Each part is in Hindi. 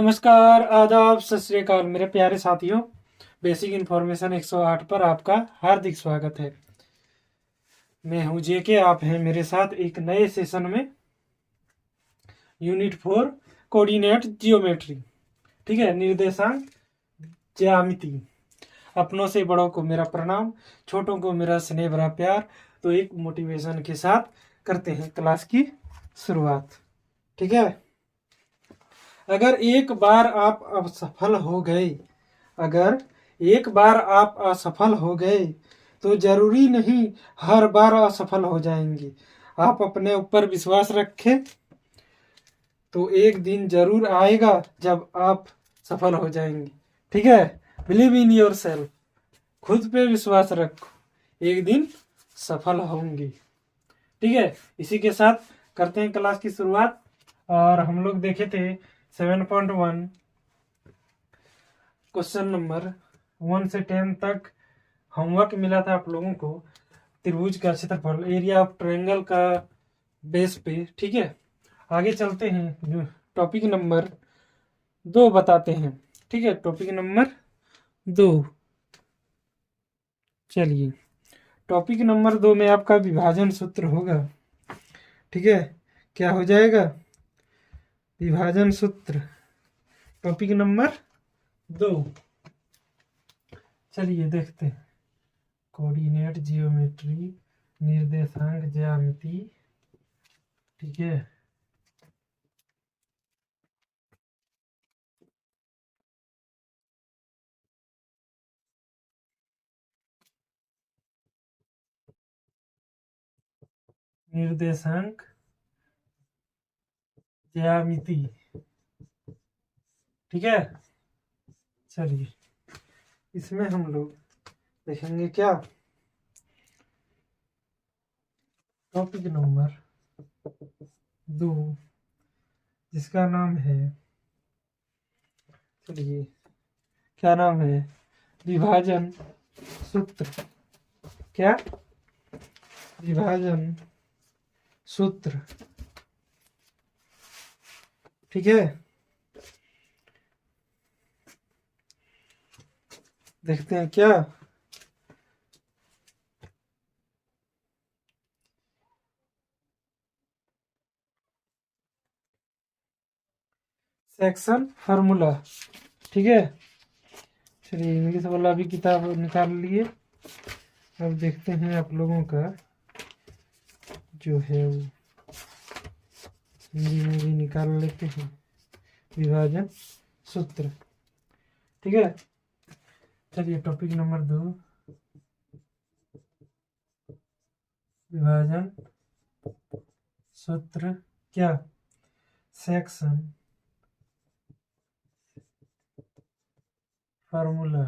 नमस्कार, आदाब, सत श्री अकाल मेरे प्यारे साथियों। बेसिक इन्फॉर्मेशन 108 पर आपका हार्दिक स्वागत है। मैं हूं जेके, आप हैं मेरे साथ एक नए सेशन में। Unit 4 coordinate geometry. ठीक है, निर्देशांक ज्यामिति। अपनों से बड़ों को मेरा प्रणाम, छोटों को मेरा स्नेह भरा प्यार। तो एक मोटिवेशन के साथ करते हैं क्लास की शुरुआत। ठीक है, अगर एक बार आप असफल हो गए अगर एक बार आप असफल हो गए तो जरूरी नहीं हर बार असफल हो जाएंगे। आप अपने ऊपर विश्वास रखें तो एक दिन जरूर आएगा जब आप सफल हो जाएंगे। ठीक है, बिलीव इन योर सेल्फ। खुद पे विश्वास रखो, एक दिन सफल होंगे। ठीक है, इसी के साथ करते हैं क्लास की शुरुआत। और हम लोग देखे थे 7.1 क्वेश्चन नंबर 1 से 10 तक होमवर्क मिला था आप लोगों को। त्रिभुज का क्षेत्रफल, एरिया ऑफ ट्रायंगल का बेस पे। ठीक है, आगे चलते हैं, जो टॉपिक नंबर 2 बताते हैं। ठीक है, टॉपिक नंबर 2। चलिए, टॉपिक नंबर 2 में आपका विभाजन सूत्र होगा। ठीक है, क्या हो जाएगा? विभाजन सूत्र, टॉपिक नंबर 2। चलिए देखते हैं। कोऑर्डिनेट जियोमेट्री, निर्देशांक ज्यामिति। ठीक है, निर्देशांक ज्यामिति। ठीक है, चलिए इसमें हम लोग देखेंगे क्या, टॉपिक नंबर 2 जिसका नाम है, चलिए क्या नाम है, विभाजन सूत्र। क्या? विभाजन सूत्र। ठीक है, देखते हैं क्या। Section formula. ठीक है, चलिए इंग्लिश वाला भी किताब निकाल लिए। अब देखते हैं आप लोगों का जो है वो हिंदी में भी निकाल लेते हैं, विभाजन सूत्र। ठीक है, चलिए टॉपिक नंबर 2, विभाजन सूत्र। क्या? Section formula.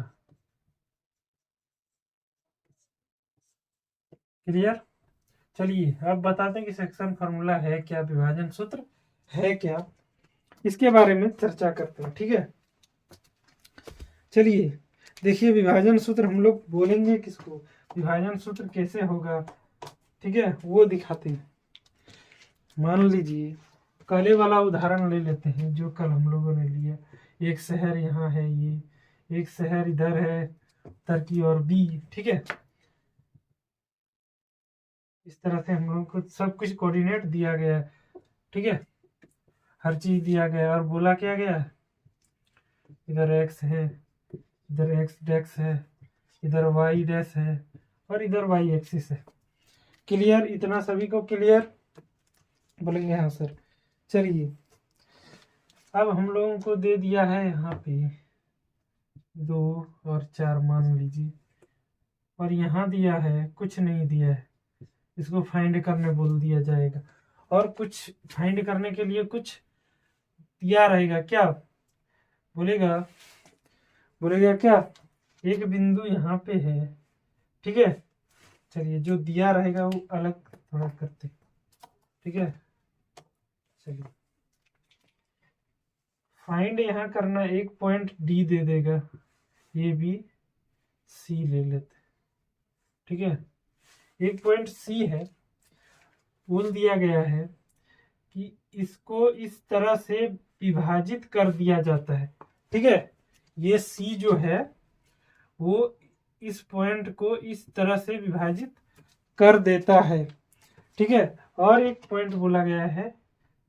क्लियर? चलिए अब बताते हैं कि सेक्शन फार्मूला है क्या, विभाजन सूत्र है क्या, इसके बारे में चर्चा करते हैं। ठीक है, चलिए देखिए, विभाजन सूत्र हम लोग बोलेंगे किसको, विभाजन सूत्र कैसे होगा, ठीक है, वो दिखाते हैं। मान लीजिए पहले वाला उदाहरण ले लेते हैं जो कल हम लोगों ने लिया। एक शहर यहाँ है, ये एक शहर इधर है, उत्तर की ओर बी। ठीक है, इस तरह से हम लोग को सब कुछ कोऑर्डिनेट दिया गया है। ठीक है, हर चीज दिया गया है और बोला क्या गया है, इधर एक्स है, इधर एक्स डैक्स है, इधर वाई डैश है और इधर वाई एक्सिस है। क्लियर? इतना सभी को क्लियर? बोलेंगे हाँ सर। चलिए अब हम लोगों को दे दिया है यहाँ पे 2 और 4 मान लीजिए, और यहाँ दिया है कुछ नहीं दिया है, इसको फाइंड करने बोल दिया जाएगा। और कुछ फाइंड करने के लिए कुछ दिया रहेगा, क्या बोलेगा, बोलेगा क्या, एक बिंदु यहाँ पे है। ठीक है, चलिए जो दिया रहेगा वो अलग थोड़ा करते। ठीक है, चलिए फाइंड यहाँ करना, एक पॉइंट डी दे देगा, ए बी सी ले लेते। ठीक है, एक पॉइंट सी है, बोल दिया गया है कि इसको इस तरह से विभाजित कर दिया जाता है। ठीक है, ये सी जो है वो इस पॉइंट को इस तरह से विभाजित कर देता है। ठीक है, और एक पॉइंट बोला गया है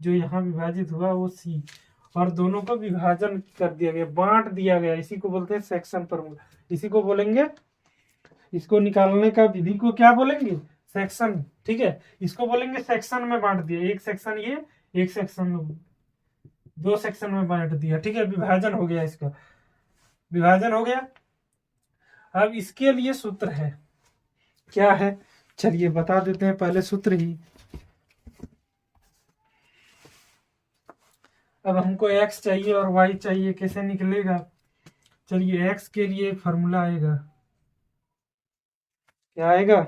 जो यहाँ विभाजित हुआ वो सी, और दोनों को विभाजन कर दिया गया, बांट दिया गया। इसी को बोलते हैं सेक्शन फॉर्मूला। इसी को बोलेंगे, इसको निकालने का विधि को क्या बोलेंगे, सेक्शन। ठीक है, इसको बोलेंगे सेक्शन में बांट दिया, एक सेक्शन ये, एक सेक्शन, दो सेक्शन में बांट दिया। ठीक है, विभाजन हो गया, इसका विभाजन हो गया। अब इसके लिए सूत्र है, क्या है, चलिए बता देते हैं पहले सूत्र ही। अब हमको x चाहिए और y चाहिए, कैसे निकलेगा, चलिए x के लिए फॉर्मूला आएगा, क्या आएगा,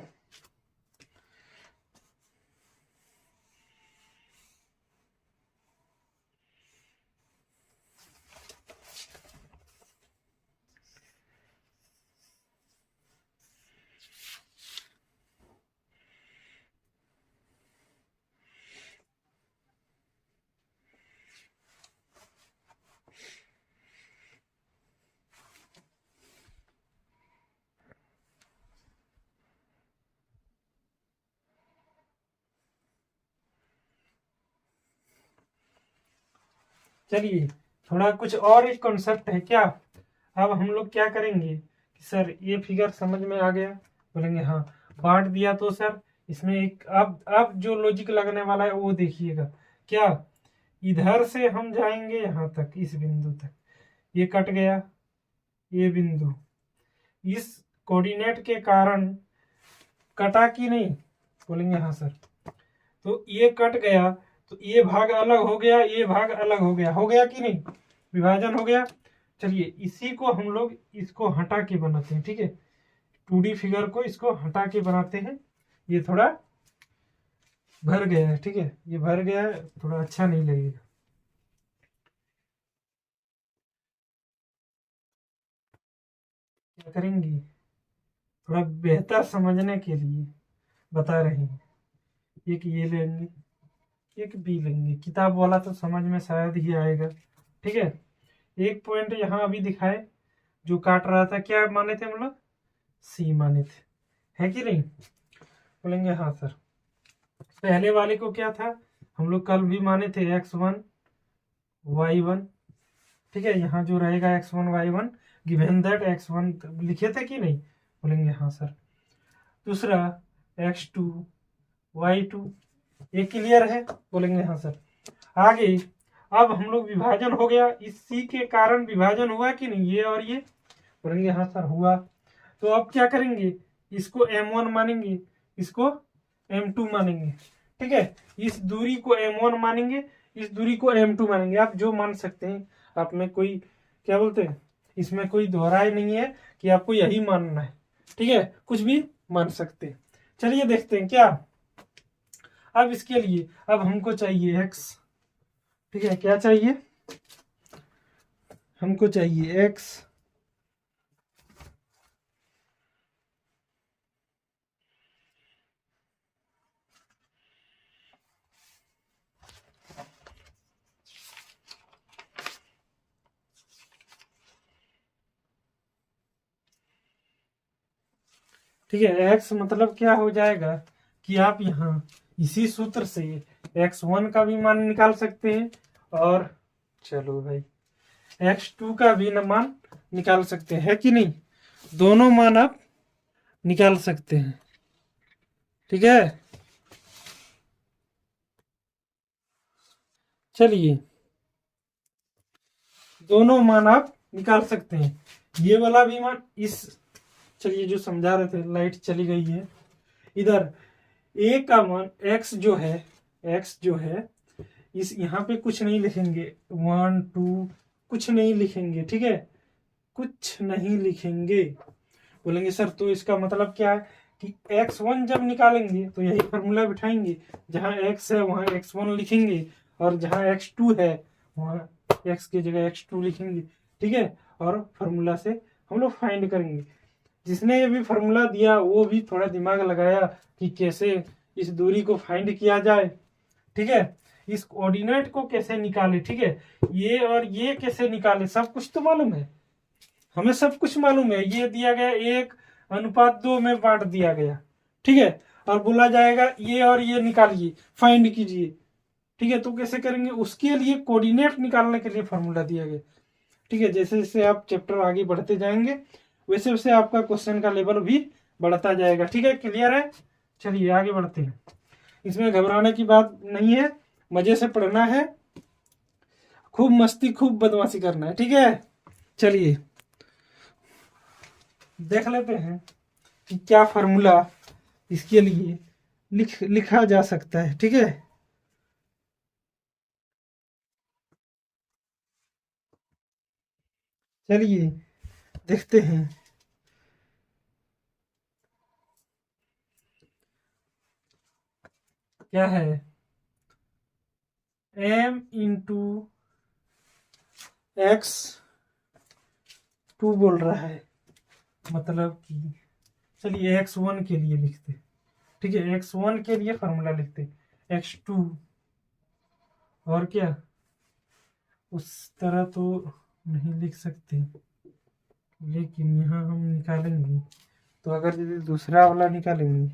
चलिए थोड़ा कुछ और एक कॉन्सेप्ट है क्या। अब हम लोग क्या करेंगे कि सर ये फिगर समझ में आ गया, बोलेंगे हाँ बांट दिया, तो सर इसमें एक अब जो लॉजिक लगने वाला है वो देखिएगा, क्या, इधर से हम जाएंगे यहाँ तक, इस बिंदु तक, ये कट गया, ये बिंदु इस कोऑर्डिनेट के कारण कटा कि नहीं, बोलेंगे हाँ सर, तो ये कट गया, तो ये भाग अलग हो गया, ये भाग अलग हो गया कि नहीं, विभाजन हो गया। चलिए इसी को हम लोग इसको हटा के बनाते हैं। ठीक है, 2D फिगर को इसको हटा के बनाते हैं, ये थोड़ा भर गया है। ठीक है, ये भर गया है, थोड़ा अच्छा नहीं लगेगा। क्या करेंगे, थोड़ा बेहतर समझने के लिए बता रहे हैं, एक ये लेंगे, एक बी लेंगे, किताब वाला तो समझ में शायद ही आएगा। ठीक है, एक पॉइंट यहाँ अभी दिखाए जो काट रहा था, क्या माने थे हम लोग, सी माने थे, है कि नहीं, बोलेंगे हाँ सर। पहले वाले को क्या था, हम लोग कल भी माने थे x1 y1। ठीक है, यहाँ जो रहेगा x1 y1 given that x1 लिखे थे कि नहीं, बोलेंगे हाँ सर। दूसरा x2 y2, ये क्लियर है, बोलेंगे हाँ सर। आगे अब हम लोग विभाजन हो गया, इस सी के कारण विभाजन हुआ कि नहीं, ये और ये, बोलेंगे हाँ सर हुआ। तो अब क्या करेंगे, इसको m1 मानेंगे, इसको m2 मानेंगे। ठीक है, इस दूरी को m1 मानेंगे, इस दूरी को m2 मानेंगे, आप जो मान सकते हैं, आप में कोई क्या बोलते हैं, इसमें कोई दोहराई नहीं है कि आपको यही मानना है। ठीक है, कुछ भी मान सकते हैं। चलिए देखते हैं क्या। अब इसके लिए अब हमको चाहिए x। ठीक है, क्या चाहिए, हमको चाहिए x, ठीक है, x मतलब क्या हो जाएगा कि आप यहाँ इसी सूत्र से x1 का भी मान निकाल सकते हैं, और चलो भाई x2 का भी मान निकाल सकते हैं, है कि नहीं, दोनों मान आप निकाल सकते हैं। ठीक है, चलिए दोनों मान आप निकाल सकते हैं, ये वाला भी मान, इस, चलिए जो समझा रहे थे, लाइट चली गई है, इधर a का मान x जो है इस यहाँ पे कुछ नहीं लिखेंगे, 1 2 कुछ नहीं लिखेंगे। ठीक है, कुछ नहीं लिखेंगे, बोलेंगे सर तो इसका मतलब क्या है कि x1 जब निकालेंगे तो यही फॉर्मूला बिठाएंगे, जहाँ x है वहाँ x1 लिखेंगे, और जहाँ x2 है वहाँ x की जगह x2 लिखेंगे। ठीक है, और फॉर्मूला से हम लोग फाइंड करेंगे। जिसने ये भी फॉर्मूला दिया वो भी थोड़ा दिमाग लगाया कि कैसे इस दूरी को फाइंड किया जाए। ठीक है, इस कोऑर्डिनेट को कैसे निकाले, ठीक है, ये और ये कैसे निकाले, सब कुछ तो मालूम है हमें, सब कुछ मालूम है। ये दिया गया 1:2 में बांट दिया गया, ठीक है, और बोला जाएगा ये और ये निकालिए, फाइंड कीजिए, ठीक है। तो कैसे करेंगे, उसके लिए कोऑर्डिनेट निकालने के लिए फॉर्मूला दिया गया, ठीक है। जैसे जैसे आप चैप्टर आगे बढ़ते जाएंगे वैसे वैसे आपका क्वेश्चन का लेवल भी बढ़ता जाएगा, ठीक है। क्लियर है, चलिए आगे बढ़ते हैं। इसमें घबराने की बात नहीं है, मजे से पढ़ना है, खूब मस्ती खूब बदमाशी करना है, ठीक है। चलिए देख लेते हैं कि क्या फॉर्मूला इसके लिए लिखा जा सकता है, ठीक है। चलिए देखते हैं। क्या है, m इंटू एक्स 2 बोल रहा है, मतलब कि चलिए x1 के लिए लिखते, ठीक है, x1 के लिए फॉर्मूला लिखते, x2, और क्या उस तरह तो नहीं लिख सकते, लेकिन यहाँ हम निकालेंगे, तो अगर यदि दूसरा वाला निकालेंगे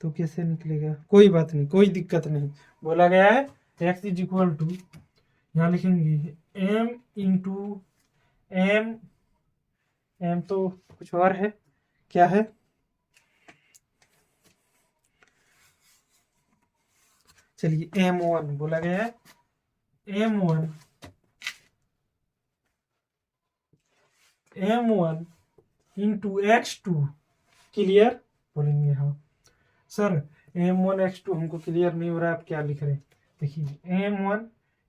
तो कैसे निकलेगा, कोई बात नहीं, कोई दिक्कत नहीं। बोला गया है x इज इक्वल टू, यहाँ लिखेंगे m इंटू एम, एम तो कुछ और है, क्या है, चलिए m1 बोला गया है, m1 इंटू x2, क्लियर बोलेंगे, हाँ सर m1 x2 हमको क्लियर नहीं हो रहा है, आप क्या लिख रहे हैं, देखिए m1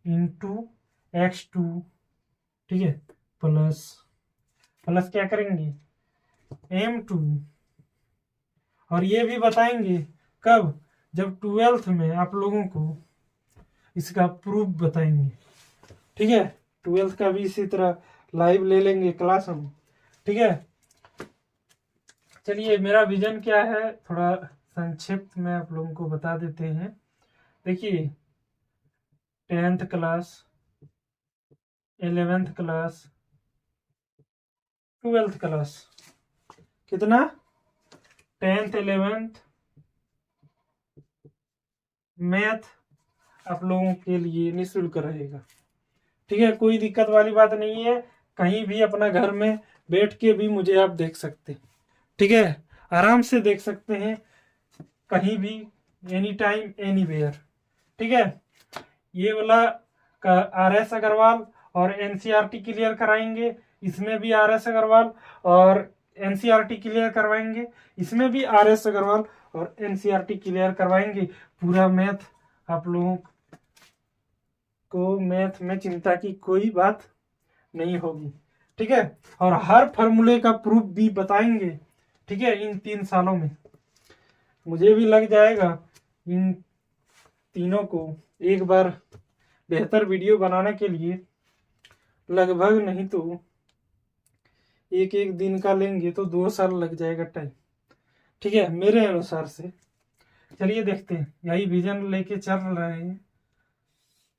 इंटू x2, ठीक है, प्लस प्लस क्या करेंगे m2, और ये भी बताएंगे कब, जब 12th में आप लोगों को इसका प्रूफ बताएंगे, ठीक है। 12th का भी इसी तरह लाइव ले लेंगे क्लास हम, ठीक है। चलिए मेरा विजन क्या है थोड़ा संक्षिप्त में आप लोगों को बता देते हैं। देखिए 10th class, 11th class, 12th class, कितना 10th 11th मैथ आप लोगों के लिए निःशुल्क रहेगा, ठीक है, कोई दिक्कत वाली बात नहीं है, कहीं भी अपना घर में बैठ के भी मुझे आप देख सकते, ठीक है, आराम से देख सकते हैं, कहीं भी, एनी टाइम एनीवेयर, ठीक है। ये वाला RS अग्रवाल और NCERT क्लियर कराएंगे, इसमें भी RS अग्रवाल और NCERT क्लियर करवाएंगे, इसमें भी RS अग्रवाल और NCERT क्लियर करवाएंगे। पूरा मैथ आप लोगों को, मैथ में चिंता की कोई बात नहीं होगी, ठीक है, और हर फॉर्मूले का प्रूफ भी बताएंगे, ठीक है, इन 3 सालों में। मुझे भी लग जाएगा इन तीनों को एक बार बेहतर वीडियो बनाने के लिए लगभग नहीं तो एक एक दिन का लेंगे तो 2 साल लग जाएगा टाइम, ठीक है, मेरे अनुसार से। चलिए देखते हैं, यही विजन लेके चल रहे हैं,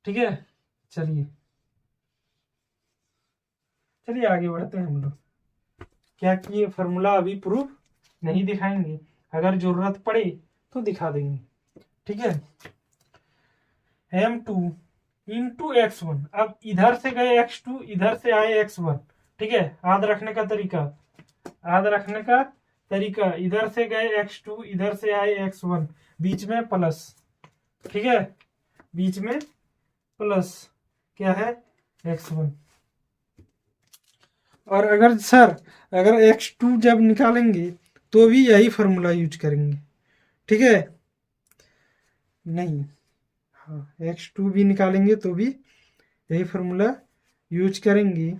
ठीक है। चलिए चलिए आगे बढ़ते हैं हम लोग। क्या कि ये फॉर्मूला अभी प्रूफ नहीं दिखाएंगे, अगर जरूरत पड़े तो दिखा देंगे, ठीक है। m2 इंटू x1, अब इधर से गए x2, इधर से आए x1, ठीक है, याद रखने का तरीका, याद रखने का तरीका, इधर से गए x2, इधर से आए x1, बीच में प्लस, ठीक है, बीच में प्लस, क्या है x1, और अगर सर अगर x2 जब निकालेंगे तो भी यही फॉर्मूला यूज करेंगे, ठीक है, नहीं, हाँ x2 भी निकालेंगे तो भी यही फॉर्मूला यूज करेंगे।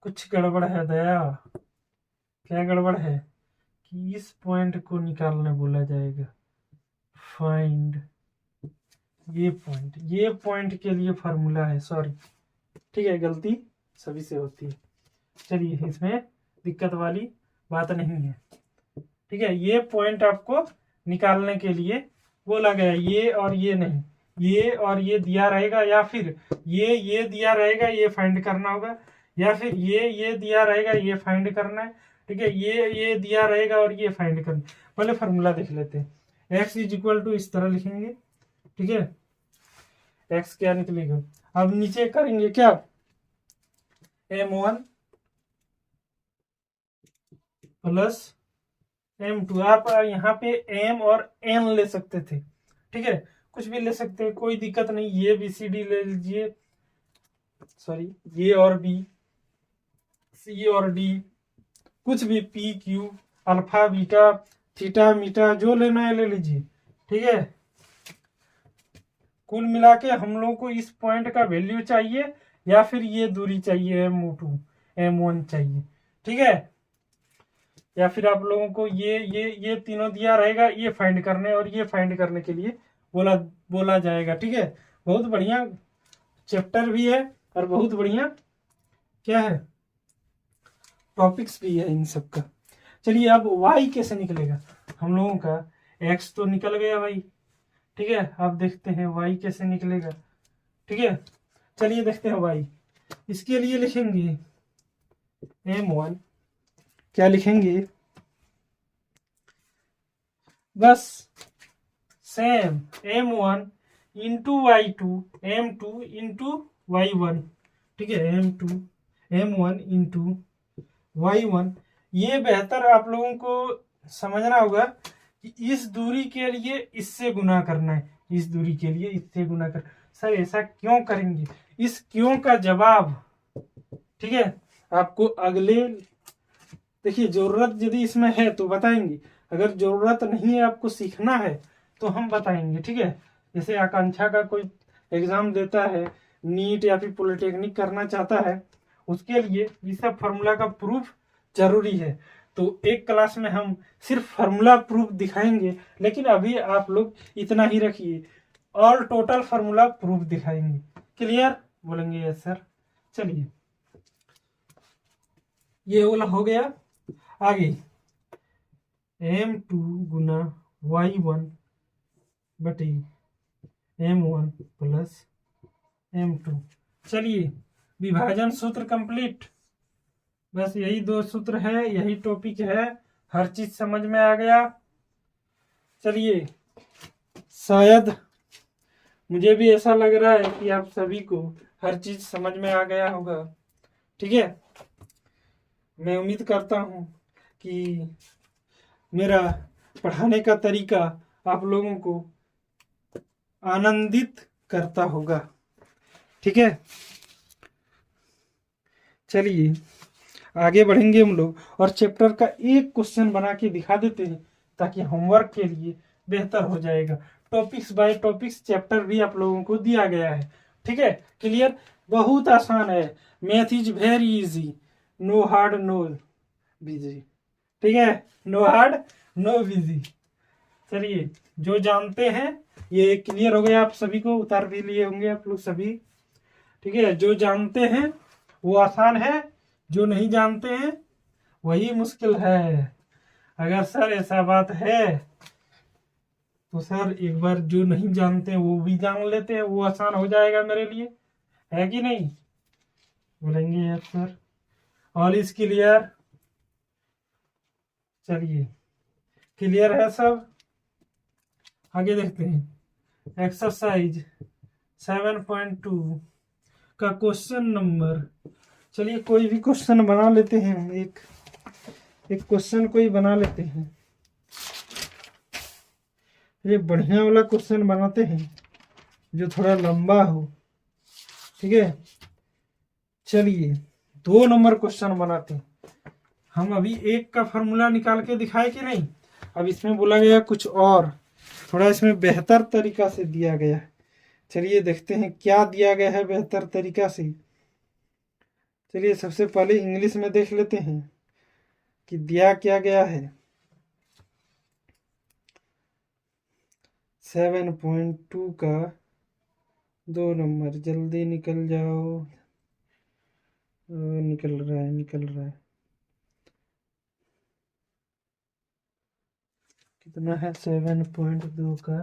कुछ गड़बड़ है दया, क्या गड़बड़ है कि इस पॉइंट को निकालने बोला जाएगा, फाइंड ये पॉइंट के लिए फॉर्मूला है, सॉरी, ठीक है, गलती सभी से होती है। चलिए इसमें दिक्कत वाली बात नहीं है। ठीक है, ये पॉइंट आपको निकालने के लिए बोला गया, ये और ये नहीं, ये और ये दिया रहेगा, या फिर ये दिया रहेगा, ये फाइंड करना होगा, या फिर ये दिया रहेगा, ये फाइंड करना है। ठीक है, ये दिया रहेगा और ये फाइंड करना। पहले फॉर्मूला देख लेते हैं। x इज इक्वल टू इस तरह लिखेंगे। ठीक है, x क्या निकलेगा, अब नीचे करेंगे क्या, m1 प्लस m2। आप यहाँ पे m और n ले सकते थे। ठीक है, कुछ भी ले सकते हैं, कोई दिक्कत नहीं। ये बी सी डी ले लीजिए, सॉरी ये और बी, सी और डी, कुछ भी, P Q, alpha beta theta मीटा, जो लेना है ले लीजिए। ठीक है, कुल मिला के हम लोगों को इस पॉइंट का वैल्यू चाहिए, या फिर ये दूरी चाहिए m2 m1 चाहिए। ठीक है, या फिर आप लोगों को ये तीनों दिया रहेगा, ये फाइंड करने और ये फाइंड करने के लिए बोला जाएगा। ठीक है, बहुत बढ़िया चैप्टर भी है और बहुत बढ़िया क्या है, टॉपिक्स भी है इन सब का। चलिए, अब y कैसे निकलेगा हम लोगों का, x तो निकल गया भाई। ठीक है, अब देखते हैं y कैसे निकलेगा। ठीक है, चलिए देखते हैं y। इसके लिए लिखेंगे m1, क्या लिखेंगे, बस same m1 into y2 m2 into y1। ठीक है, m1 इंटू y1। ये बेहतर आप लोगों को समझना होगा कि इस दूरी के लिए इससे गुना करना है, इस दूरी के लिए इससे गुना कर। सर ऐसा क्यों करेंगे, इस क्यों का जवाब, ठीक है, आपको अगले, देखिए जरूरत यदि इसमें है तो बताएंगे, अगर जरूरत नहीं है, आपको सीखना है तो हम बताएंगे। ठीक है, जैसे आकांक्षा का कोई एग्जाम देता है, नीट या फिर पॉलिटेक्निक करना चाहता है, उसके लिए ये सब फार्मूला का प्रूफ जरूरी है। तो एक क्लास में हम सिर्फ फार्मूला प्रूफ दिखाएंगे, लेकिन अभी आप लोग इतना ही रखिए, ऑल टोटल फार्मूला प्रूफ दिखाएंगे। क्लियर, बोलेंगे यस सर। चलिए, ये वाला हो गया। आगे m2 गुना y1 बटे m1 प्लस m2। चलिए, विभाजन सूत्र कंप्लीट। बस यही दो सूत्र है, यही टॉपिक है, हर चीज समझ में आ गया। चलिए, शायद मुझे भी ऐसा लग रहा है कि आप सभी को हर चीज समझ में आ गया होगा। ठीक है, मैं उम्मीद करता हूं कि मेरा पढ़ाने का तरीका आप लोगों को आनंदित करता होगा। ठीक है, चलिए आगे बढ़ेंगे हम लोग, और चैप्टर का एक क्वेश्चन बना के दिखा देते हैं, ताकि होमवर्क के लिए बेहतर हो जाएगा। टॉपिक्स बाय टॉपिक्स चैप्टर भी आप लोगों को दिया गया है। ठीक है, क्लियर, बहुत आसान है, math is very easy, no hard no busy. ठीक है, नो हार्ड नो बिजी। चलिए, जो जानते हैं, ये क्लियर हो गया आप सभी को, उतार भी लिए होंगे आप लोग सभी। ठीक है, जो जानते हैं वो आसान है, जो नहीं जानते हैं वही मुश्किल है। अगर सर ऐसा बात है तो सर एक बार जो नहीं जानते हैं वो भी जान लेते हैं, वो आसान हो जाएगा मेरे लिए, है कि नहीं, बोलेंगे yes sir. All is clear. चलिए, क्लियर है सब। आगे देखते हैं, एक्सरसाइज 7.2 का क्वेश्चन नंबर। चलिए, कोई भी क्वेश्चन बना लेते हैं, एक क्वेश्चन कोई बना लेते हैं। ये बढ़िया वाला क्वेश्चन बनाते हैं जो थोड़ा लंबा हो। ठीक है, चलिए 2 नंबर क्वेश्चन बनाते हैं हम। अभी एक का फॉर्मूला निकाल के दिखाए कि नहीं, अब इसमें बोला गया कुछ और, थोड़ा इसमें बेहतर तरीका से दिया गया है। चलिए देखते हैं क्या दिया गया है बेहतर तरीका से। चलिए, सबसे पहले इंग्लिश में देख लेते हैं कि दिया क्या गया है। 7.2 का 2 नंबर, जल्दी निकल जाओ, निकल रहा है। कितना है 7.2 का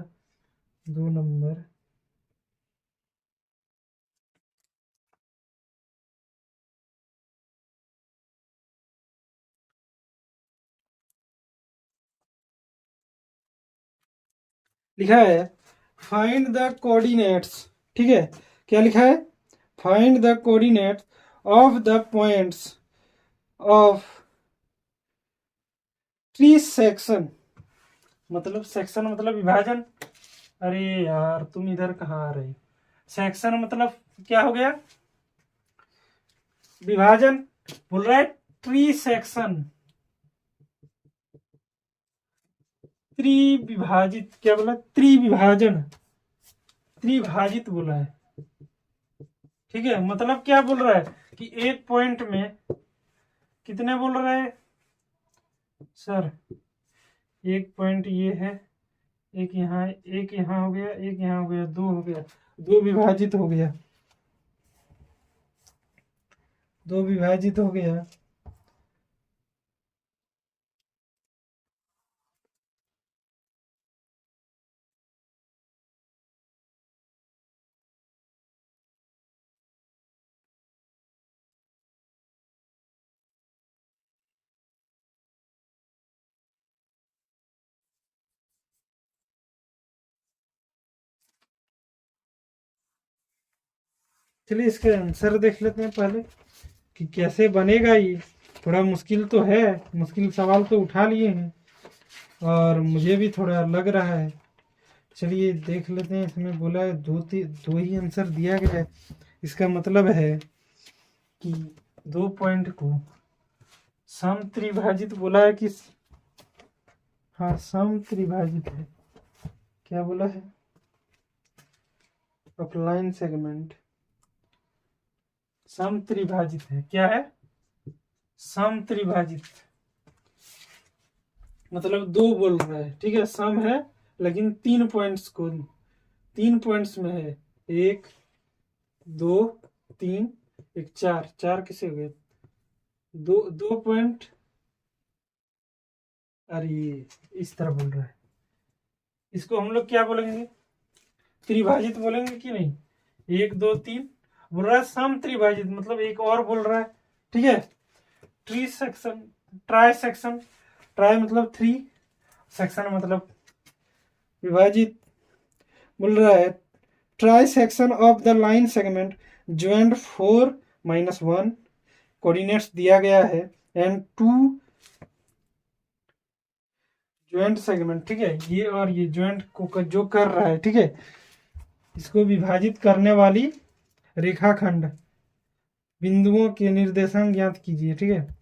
2 नंबर। लिखा है फाइंड द कोऑर्डिनेट्स, ठीक है। क्या लिखा है? Find the coordinates of the points of tree section. मतलब सेक्शन मतलब विभाजन। अरे यार तुम इधर कहाँ आ रही? सेक्शन मतलब क्या हो गया? विभाजन। बोल रहा है ट्री सेक्शन, त्रिविभाजित। क्या बोला? त्रिविभाजन, त्रिभाजित बोला है, ठीक है। मतलब क्या बोल रहा है कि एक पॉइंट में कितने बोल रहा है सर? एक पॉइंट ये है, एक यहाँ हो गया, एक यहाँ हो गया, दो हो गया, दो विभाजित हो गया, दो विभाजित हो गया। चलिए इसका आंसर देख लेते हैं पहले कि कैसे बनेगा ये। थोड़ा मुश्किल तो है, मुश्किल सवाल तो उठा लिए हैं और मुझे भी थोड़ा लग रहा है। चलिए देख लेते हैं। इसमें बोला है दो ही आंसर दिया गया है। इसका मतलब है कि दो पॉइंट को सम त्रिभाजित बोला है कि हाँ सम त्रिभाजित है। क्या बोला है? अपलाइन सेगमेंट सम त्रिभाजित है। क्या है? सम त्रिभाजित मतलब दो बोल रहा है, ठीक है। सम है लेकिन 3 पॉइंट्स में है। 1 2 3, एक 4, 4 किसे हो गए? दो पॉइंट। अरे इस तरह बोल रहा है, इसको हम लोग क्या बोलेंगे? त्रिभाजित बोलेंगे कि नहीं? 1 2 3 बोल रहा है सम त्रिभाजित, मतलब एक और बोल रहा है, ठीक है। Tree section, try section, try मतलब 3, सेक्शन मतलब विभाजित। बोल रहा है try section of the line segment joint 4 - 1 coordinates दिया गया है एंड 2 ज्वाइंट सेगमेंट, ठीक है। ये और ये ज्वाइंट को जो कर रहा है, ठीक है, इसको विभाजित करने वाली रेखाखंड बिंदुओं के निर्देशांक ज्ञात कीजिए, ठीक है।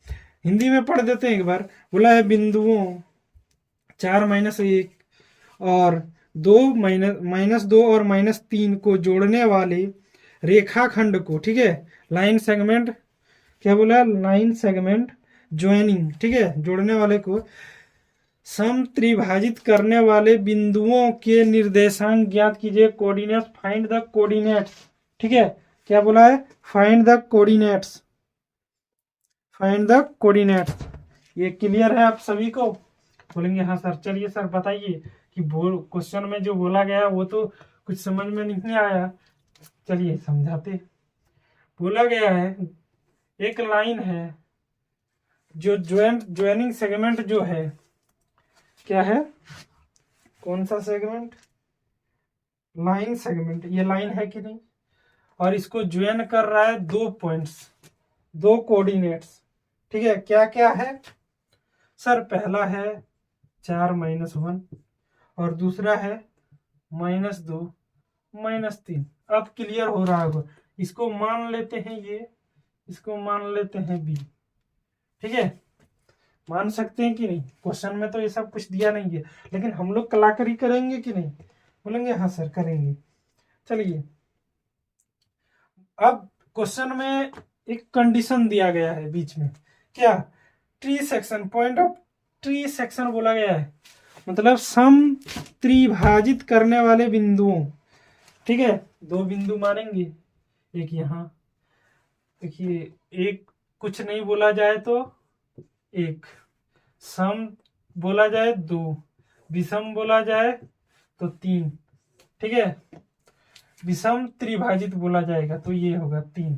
हिंदी में पढ़ देते हैं एक बार। बोला है बिंदुओं 4 - 1 और 2 और -3 को जोड़ने वाले रेखाखंड को, ठीक है, लाइन सेगमेंट। क्या बोला? लाइन सेगमेंट ज्वाइनिंग, ठीक है, जोड़ने वाले को सम त्रिभाजित करने वाले बिंदुओं के निर्देशांक ज्ञात कीजिए। कोऑर्डिनेट्स, फाइंड द कोऑर्डिनेट्स, ठीक है। क्या बोला है? Find the coordinates, find the coordinates. ये क्लियर है आप सभी को? बोलेंगे हाँ सर। चलिए सर बताइए कि क्वेश्चन में जो बोला गया वो तो कुछ समझ में नहीं आया, चलिए समझाते। बोला गया है एक लाइन है जो ज्वाइनिंग सेगमेंट जो है, क्या है? कौन सा सेगमेंट? Line segment. ये लाइन है कि नहीं? और इसको ज्वाइन कर रहा है दो पॉइंट्स, दो कोऑर्डिनेट्स, ठीक है। क्या क्या है सर? पहला है 4 - 1 और दूसरा है -2 -3। अब क्लियर हो रहा होगा। इसको मान लेते हैं ये, इसको मान लेते हैं बी, ठीक है। मान सकते हैं कि नहीं? क्वेश्चन में तो ये सब कुछ दिया नहीं है, लेकिन हम लोग कलाकारी करेंगे कि नहीं? बोलेंगे हाँ सर करेंगे। चलिए अब क्वेश्चन में एक कंडीशन दिया गया है बीच में। क्या? Tree section, point of tree section बोला गया है, मतलब सम त्रिभाजित करने वाले बिंदुओं, ठीक है। दो बिंदु मानेंगे, एक यहाँ, देखिए एक कुछ नहीं बोला जाए तो एक, सम बोला जाए 2, विषम बोला जाए तो 3, ठीक है। विषम त्रिभाजित बोला जाएगा तो ये होगा 3।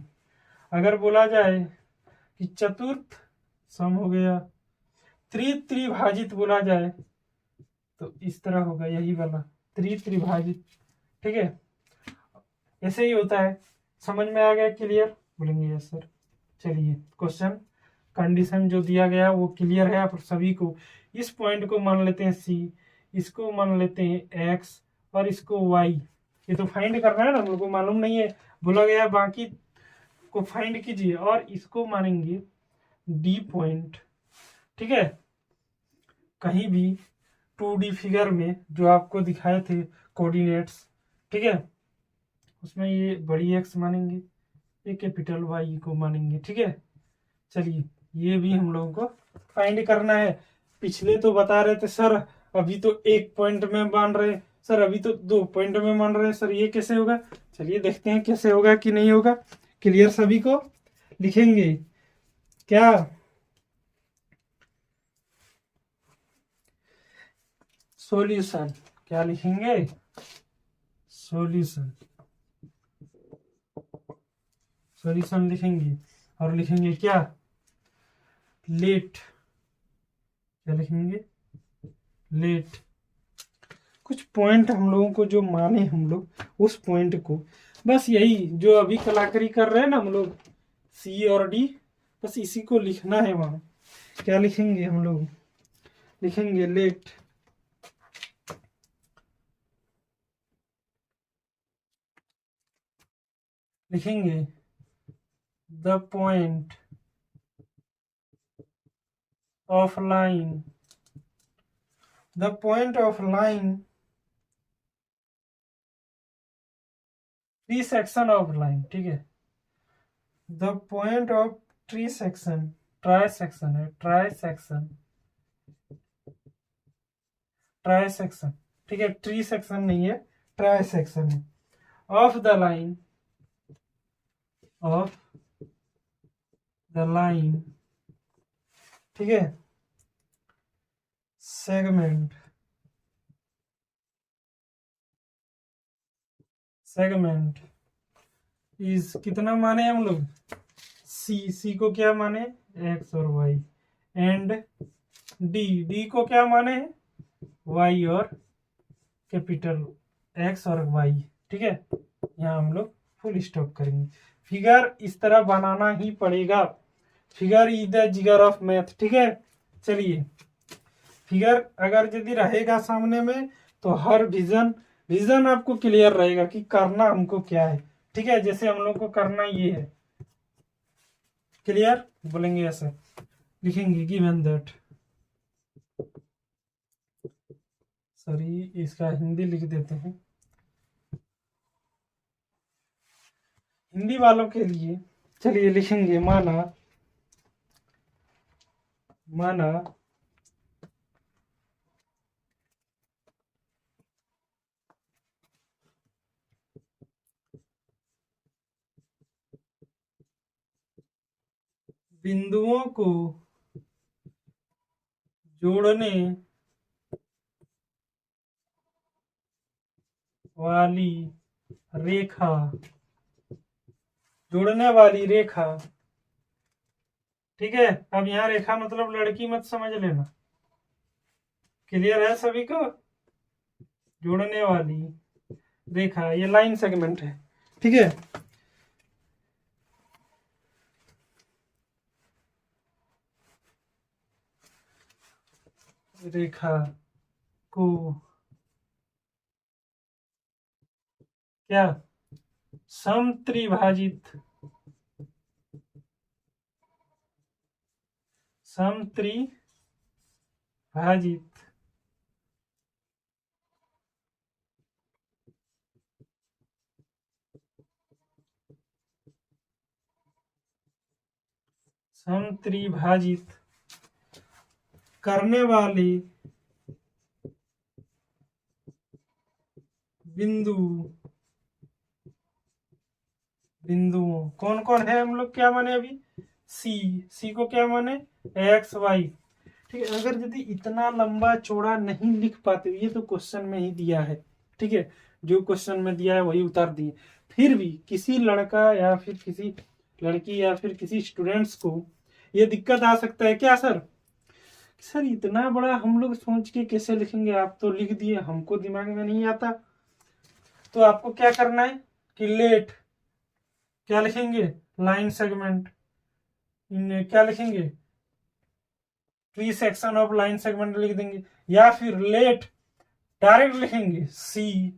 अगर बोला जाए कि चतुर्थ सम हो गया, त्रिभाजित बोला जाए तो इस तरह होगा, यही वाला त्रिभाजित, ठीक है। ऐसे ही होता है। समझ में आ गया? क्लियर? बोलेंगे यस सर। चलिए क्वेश्चन कंडीशन जो दिया गया वो क्लियर है आप सभी को। इस पॉइंट को मान लेते हैं सी, इसको मान लेते हैं एक्स और इसको वाई। ये तो फाइंड करना है ना, हम लोग को मालूम नहीं है, बोला गया बाकी को फाइंड कीजिए। और इसको मानेंगे डी पॉइंट, ठीक है। कहीं भी 2D फिगर में जो आपको दिखाए थे कोऑर्डिनेट्स, ठीक है, उसमें ये बड़ी एक्स मानेंगे, ये कैपिटल वाई को मानेंगे, ठीक है। चलिए ये भी हम लोगों को फाइंड करना है। पिछले तो बता रहे थे सर अभी तो 1 पॉइंट में मान रहे, सर अभी तो 2 पॉइंट में मान रहे हैं, सर ये कैसे होगा? चलिए देखते हैं कैसे होगा कि नहीं होगा। क्लियर सभी को? लिखेंगे क्या? सॉल्यूशन क्या लिखेंगे? सॉल्यूशन, सॉल्यूशन लिखेंगे। और लिखेंगे क्या? लेट, क्या लिखेंगे? लेट। कुछ पॉइंट हम लोगों को जो माने हम लोग उस पॉइंट को, बस यही जो अभी कलाकारी कर रहे हैं ना हम लोग सी और डी, बस इसी को लिखना है वहां। क्या लिखेंगे हम लोग? लिखेंगे लेट, लिखेंगे the point of line, the point of line, tree section of line, ठीक है। The point of tree section, try section है, ट्राई सेक्शन, ट्राई सेक्शन, ठीक है। ट्री सेक्शन नहीं है, ट्राई सेक्शन है। Of the line, of the line, ठीक है। सेगमेंट, सेगमेंट इज कितना माने हम लोग? सी को क्या माने? एक्स और वाई। एंड डी को क्या माने? वाई और कैपिटल एक्स और वाई, ठीक है। यहाँ हम लोग फुल स्टॉप करेंगे। फिगर इस तरह बनाना ही पड़ेगा। फिगर इज द जिगर ऑफ मैथ, ठीक है। चलिए फिगर अगर यदि रहेगा सामने में तो हर विजन आपको क्लियर रहेगा कि करना हमको क्या है, ठीक है। जैसे हम लोग को करना ये है, क्लियर? बोलेंगे ऐसे, लिखेंगे गिवन दैट, सॉरी इसका हिंदी लिख देते हैं हिंदी वालों के लिए। चलिए लिखेंगे माना, माना बिंदुओं को जोड़ने वाली रेखा, जोड़ने वाली रेखा, ठीक है। अब यहाँ रेखा मतलब लड़की मत समझ लेना, क्लियर है सभी को? जोड़ने वाली रेखा ये लाइन सेगमेंट है, ठीक है। रेखा को क्या? समत्रिभाजित, समत्रिभाजित समत्रिभाजित करने वाले बिंदुओं कौन कौन है? हम लोग क्या माने अभी? सी को क्या माने? एक्स वाई, ठीक है। अगर यदि इतना लंबा चौड़ा नहीं लिख पाते, ये तो क्वेश्चन में ही दिया है, ठीक है, जो क्वेश्चन में दिया है वही उतार दिए, फिर भी किसी लड़का या फिर किसी लड़की या फिर किसी स्टूडेंट्स को ये दिक्कत आ सकता है क्या सर, सर इतना बड़ा हम लोग सोच के कैसे लिखेंगे, आप तो लिख दिए, हमको दिमाग में नहीं आता। तो आपको क्या करना है कि लेट क्या लिखेंगे, लाइन सेगमेंट, क्या लिखेंगे, tree section of line segment लिख देंगे, या फिर लेट डायरेक्ट लिखेंगे सी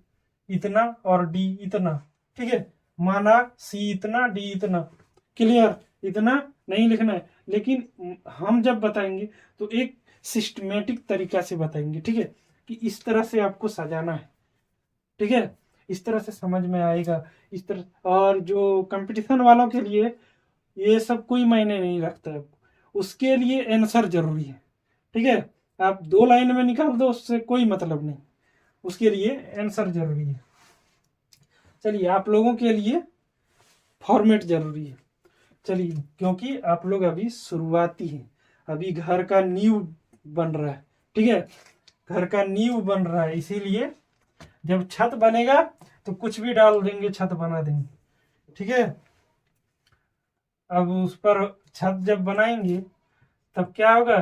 इतना और डी इतना, ठीक है, माना सी इतना डी इतना, क्लियर, इतना नहीं लिखना है, लेकिन हम जब बताएंगे तो एक सिस्टमेटिक तरीका से बताएंगे, ठीक है, कि इस तरह से आपको सजाना है, ठीक है, इस तरह से समझ में आएगा, इस तरह। और जो कंपटीशन वालों के लिए ये सब कोई मायने नहीं रखता है, उसके लिए आंसर जरूरी है, ठीक है, आप 2 लाइन में निकाल दो उससे कोई मतलब नहीं, उसके लिए आंसर जरूरी है। चलिए आप लोगों के लिए फॉर्मेट जरूरी है, चलिए, क्योंकि आप लोग अभी शुरुआती हैं, अभी घर का नींव बन रहा है, ठीक है, घर का नींव बन रहा है, इसीलिए जब छत बनेगा तो कुछ भी डाल देंगे, छत बना देंगे, ठीक है। अब उस पर छत जब बनाएंगे तब क्या होगा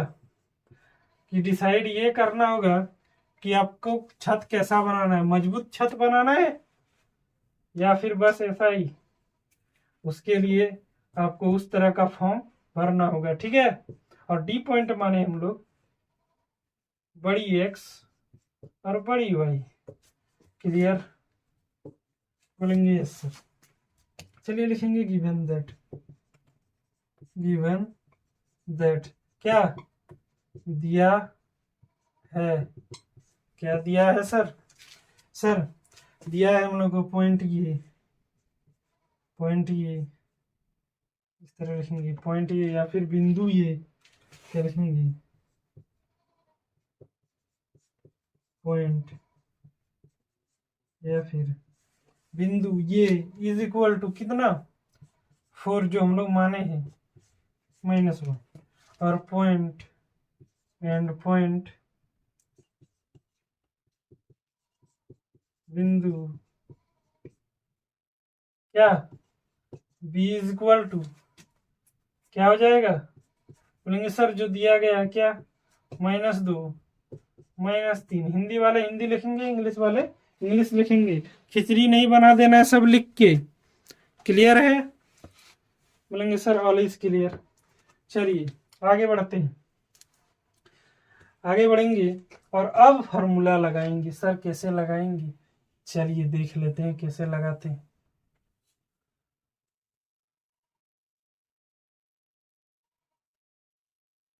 कि डिसाइड ये करना होगा कि आपको छत कैसा बनाना है, मजबूत छत बनाना है या फिर बस ऐसा ही, उसके लिए आपको उस तरह का फॉर्म भरना होगा, ठीक है। और डी पॉइंट माने हम लोग बड़ी एक्स और बड़ी वाई, क्लियर, बोलेंगे यस सर। चलिए लिखेंगे गिवन दैट क्या दिया है, क्या दिया है सर, सर दिया है हम लोग को पॉइंट ये इस तरह लिखेंगे, पॉइंट ये या फिर बिंदु ये, क्या लिखेंगे, पॉइंट या फिर बिंदु ये इज इक्वल टू कितना 4 जो हम लोग माने हैं -1, और पॉइंट एंड पॉइंट बिंदु क्या b इज इक्वल टू क्या हो जाएगा, बोलेंगे सर जो दिया गया क्या -2 -3, हिंदी वाले हिंदी लिखेंगे, इंग्लिश वाले इंग्लिश लिखेंगे, खिचड़ी नहीं बना देना है, सब लिख के, क्लियर है, बोलेंगे सर ऑल इज क्लियर। चलिए आगे बढ़ते हैं, आगे बढ़ेंगे और अब फॉर्मूला लगाएंगे, सर कैसे लगाएंगे, चलिए देख लेते हैं कैसे लगाते हैं।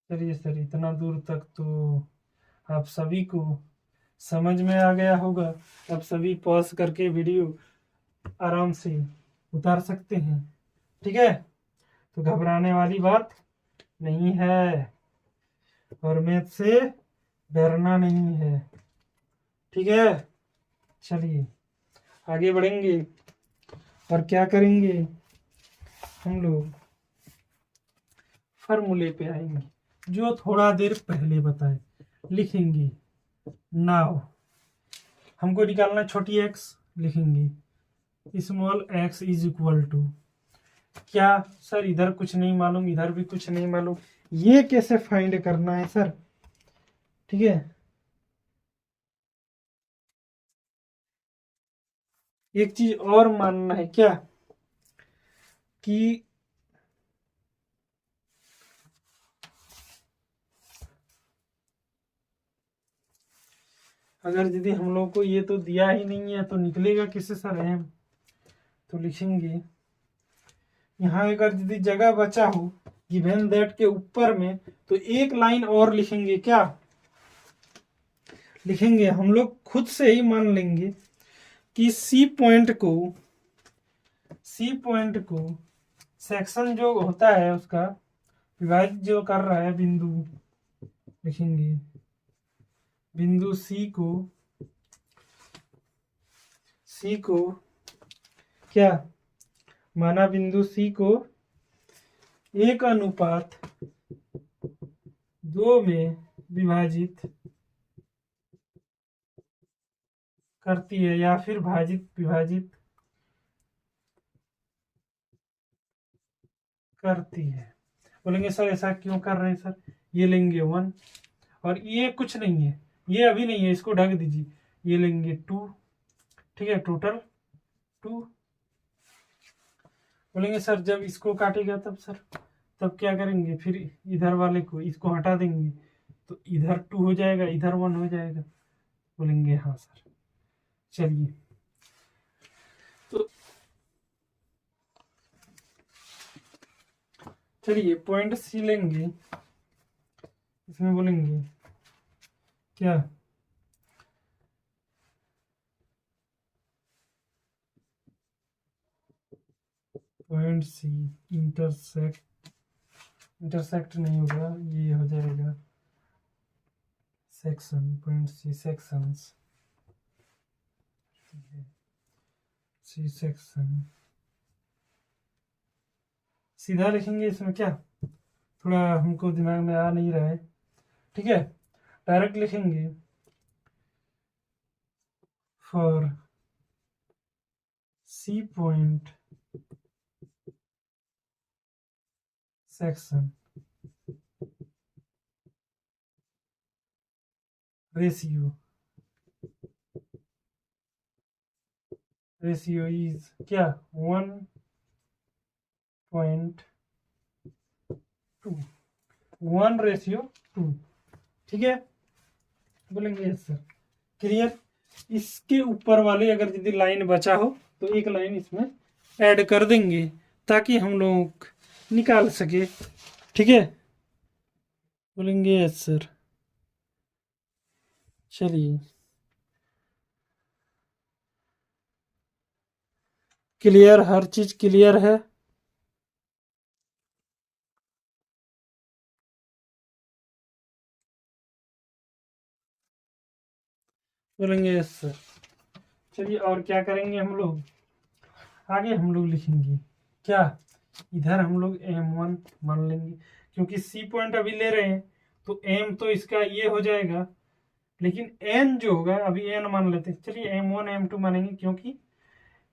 चलिए सर इतना दूर तक तो आप सभी को समझ में आ गया होगा, अब सभी पॉज करके वीडियो आराम से उतार सकते हैं, ठीक है, तो घबराने वाली बात नहीं है और मैथ से डरना नहीं है, ठीक है। चलिए आगे बढ़ेंगे और क्या करेंगे, हम लोग फॉर्मूले पे आएंगे जो थोड़ा देर पहले बताए, लिखेंगे नाउ हमको निकालना छोटी एक्स, लिखेंगे small x is equal to क्या सर, इधर कुछ नहीं मालूम इधर भी कुछ नहीं मालूम, ये कैसे फाइंड करना है सर, ठीक है। एक चीज और मानना है क्या कि अगर यदि हम लोग को ये तो दिया ही नहीं है तो निकलेगा किससे सर एम, तो लिखेंगे यहाँ अगर यदि जगह बचा हो गिवन दैट के ऊपर में तो एक लाइन और लिखेंगे, क्या लिखेंगे, हम लोग खुद से ही मान लेंगे कि सी पॉइंट को सेक्शन जो होता है उसका विभाजित जो कर रहा है बिंदु, लिखेंगे बिंदु सी को क्या माना, बिंदु सी को 1:2 2 में विभाजित करती है या फिर विभाजित करती है। बोलेंगे सर ऐसा क्यों कर रहे हैं सर, ये लेंगे 1 और ये कुछ नहीं है, ये अभी नहीं है, इसको ढक दीजिए, ये लेंगे 2, ठीक है, टोटल 2। बोलेंगे सर जब इसको काटेगा तब सर, तब क्या करेंगे, फिर इधर वाले को इसको हटा देंगे तो इधर 2 हो जाएगा, इधर 1 हो जाएगा। बोलेंगे हाँ सर। चलिए तो चलिए पॉइंट सी लेंगे, इसमें बोलेंगे क्या, पॉइंट सी इंटरसेक्ट नहीं होगा, ये हो जाएगा section, point C sections, C section सीधा लिखेंगे, इसमें क्या थोड़ा हमको दिमाग में आ नहीं रहा है, ठीक है, डायरेक्ट लिखेंगे for C point section ratio is क्या 1.2, 1:2, ठीक है। बोलेंगे यस सर, क्लियर। इसके ऊपर वाले अगर यदि लाइन बचा हो तो एक लाइन इसमें ऐड कर देंगे ताकि हम लोग निकाल सके, ठीक है। बोलेंगे यस सर। चलिए क्लियर, हर चीज क्लियर है। बोलेंगे यस सर। चलिए और क्या करेंगे हम लोग, आगे हम लोग लिखेंगे क्या, इधर हम लोग M1 मान लेंगे क्योंकि सी पॉइंट अभी ले रहे हैं तो M तो इसका ये हो जाएगा, लेकिन N जो होगा अभी N मान लेते हैं। चलिए M1 M2 मानेंगे क्योंकि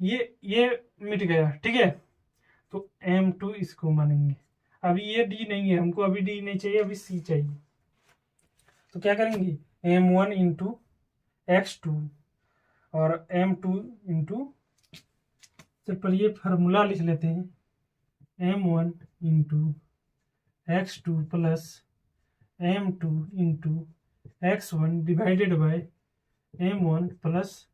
ये मिट गया, ठीक है, तो M2 इसको मानेंगे। अभी ये D नहीं है, हमको अभी D नहीं चाहिए, अभी C चाहिए, तो क्या करेंगे M1 इंटू X2 और M2 इंटू, चल ये फार्मूला लिख लेते हैं, M1 into X2 plus M2 into X1 divided by M1 plus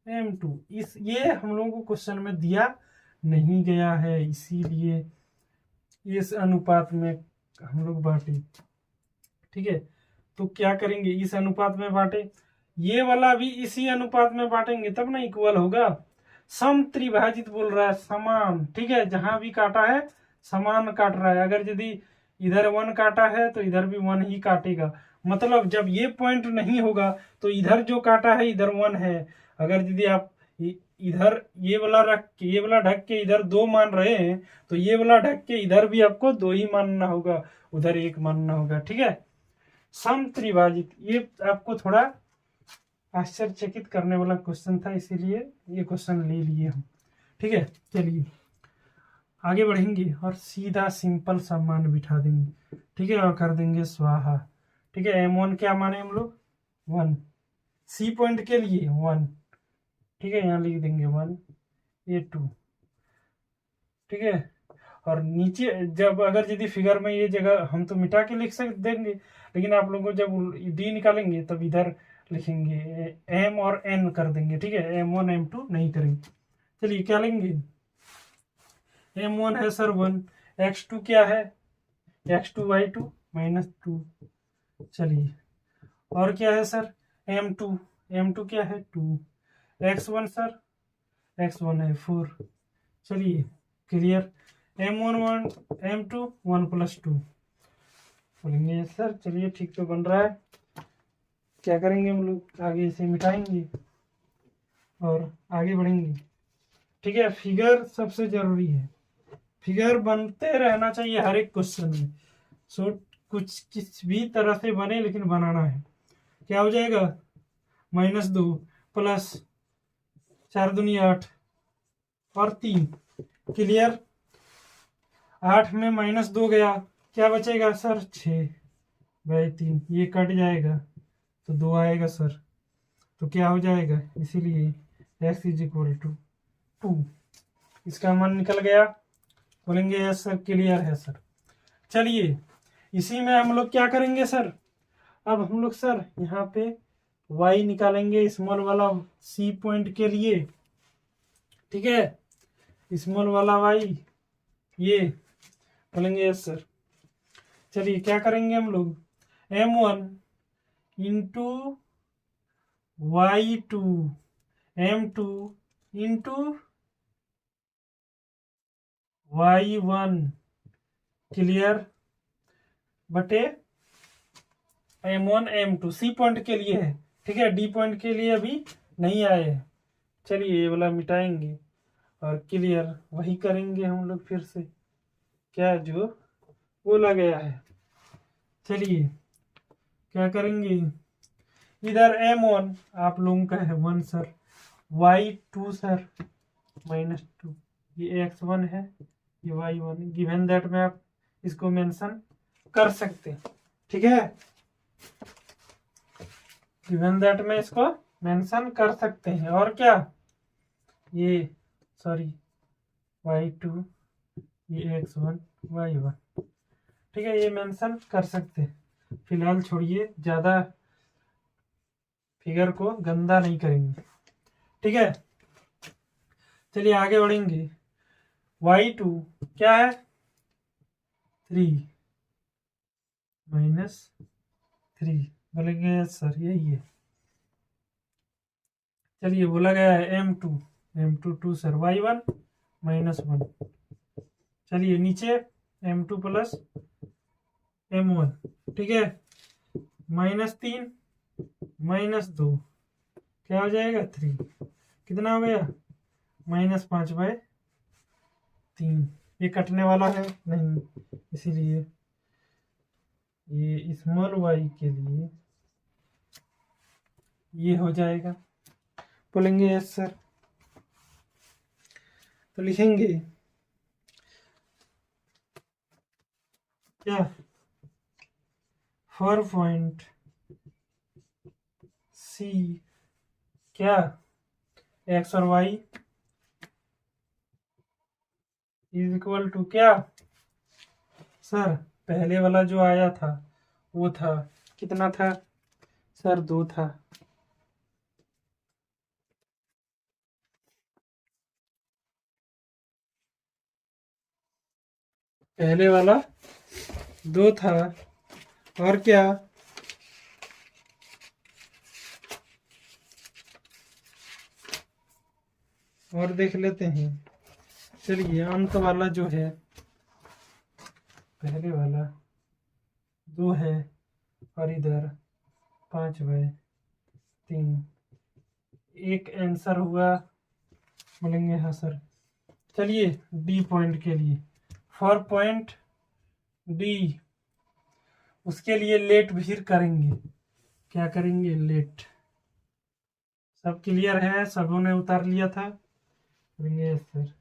M2। ये हम लोगों को क्वेश्चन में दिया नहीं गया है, इसीलिए इस अनुपात में हम लोग बांटे, ठीक है। तो क्या करेंगे, इस अनुपात में बांटे, ये वाला भी इसी अनुपात में बांटेंगे तब ना इक्वल होगा। सम त्रिभाजित बोल रहा है, समान, ठीक है, जहां भी काटा है समान काट रहा है। अगर यदि इधर 1 काटा है तो इधर भी 1 ही काटेगा, मतलब जब ये पॉइंट नहीं होगा तो इधर जो काटा है इधर 1 है। अगर यदि आप इधर ये वाला रख के, ये वाला ढक के इधर 2 मान रहे हैं तो ये वाला ढक के इधर भी आपको 2 ही मानना होगा, उधर 1 मानना होगा, ठीक है। सम त्रिभाजित, ये आपको थोड़ा आश्चर्यचकित करने वाला क्वेश्चन था, इसीलिए ये क्वेश्चन ले लिए हम, ठीक है। चलिए आगे बढ़ेंगे और सीधा सिंपल सा मान बिठा देंगे, ठीक है, और कर देंगे स्वाहा, ठीक है। M1 क्या माने हम लोग 1, सी पॉइंट के लिए 1, ठीक है, यहाँ लिख देंगे 1, ये 2, ठीक है। और नीचे जब अगर यदि फिगर में ये जगह हम तो मिटा के लिख सक देंगे, लेकिन आप लोगों को जब डी निकालेंगे तब इधर लिखेंगे M और N कर देंगे, ठीक है, M1 M2 नहीं करेंगे। चलिए क्या लेंगे, M1 है सर 1, X2 क्या है X2/2 -2, चलिए और क्या है सर M2 क्या है 2, X1 सर X1 है 4। चलिए क्लियर, M1 M2 1 + 2 बोलेंगे सर। चलिए ठीक तो बन रहा है, क्या करेंगे हम लोग आगे इसे मिटाएंगे और आगे बढ़ेंगे, ठीक है। फिगर सबसे जरूरी है, फिगर बनते रहना चाहिए हर एक क्वेश्चन में। सो कुछ किस भी तरह से बने लेकिन बनाना है। क्या हो जाएगा, -2 प्लस 4 दूनी 8 और 3, क्लियर। 8 में -2 गया, क्या बचेगा सर, 6/3, ये कट जाएगा तो 2 आएगा सर, तो क्या हो जाएगा, इसीलिए x = 2। इसका मान निकल गया, बोलेंगे यस सर, क्लियर है सर। चलिए इसी में हम लोग क्या करेंगे सर, अब हम लोग सर यहाँ पे y निकालेंगे स्मॉल वाला C पॉइंट के लिए, ठीक है, स्मॉल वाला y, ये बोलेंगे यस सर। चलिए क्या करेंगे हम लोग, M1 into y2 M2 into y1, clear, बटे M1 M2 C पॉइंट के लिए है, ठीक है, D पॉइंट के लिए अभी नहीं आए हैं। चलिए ये वाला मिटाएंगे और क्लियर वही करेंगे हम लोग फिर से, क्या जो बोला गया है। चलिए क्या करेंगे, इधर M1 आप लोगों का है 1 सर, y2 सर -2, ये x1 है, ये y1, गिवन दैट में आप इसको मेंशन कर सकते हैं, ठीक है, गिवन दैट में इसको मेंशन कर सकते हैं। और क्या, ये सॉरी y2, ये x1 y1, ठीक है, ये मेंशन कर सकते हैं। फिलहाल छोड़िए, ज़्यादा फिगर को गंदा नहीं करेंगे, ठीक है। चलिए आगे बढ़ेंगे, y2 क्या है, 3 -3, बोलेंगे सर यही है। चलिए बोला गया है M2 2 सर, y1 -1, चलिए नीचे M2 प्लस M1, ठीक है, -3 -2, क्या हो जाएगा 3, कितना हो गया, -5/3, ये कटने वाला है नहीं, इसीलिए ये स्मॉल y के लिए ये हो जाएगा, बोलेंगे यस सर। तो लिखेंगे क्या, 4 पॉइंट C, क्या x और y = क्या सर, पहले वाला जो आया था वो था, कितना था सर, 2 था, पहले वाला 2 था, और क्या, और देख लेते हैं। चलिए अंत वाला जो है, पहले वाला 2 है और इधर 5/3, एक आंसर हुआ, बोलेंगे हाँ सर। चलिए डी पॉइंट के लिए 4 पॉइंट डी, उसके लिए लेट भी करेंगे, क्या करेंगे, लेट। सब क्लियर है, सबों ने उतार लिया था, यस सर।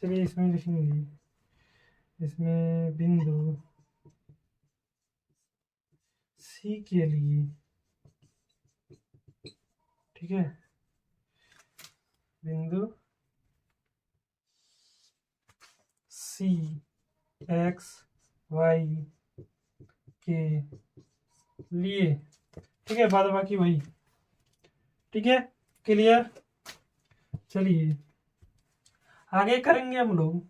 चलिए इसमें लिखेंगे, इसमें बिंदु सी के लिए, ठीक है, बिंदु सी एक्स वाई के लिए, ठीक है, बाद बाकी वही, ठीक है, क्लियर। चलिए आगे करेंगे हम लोग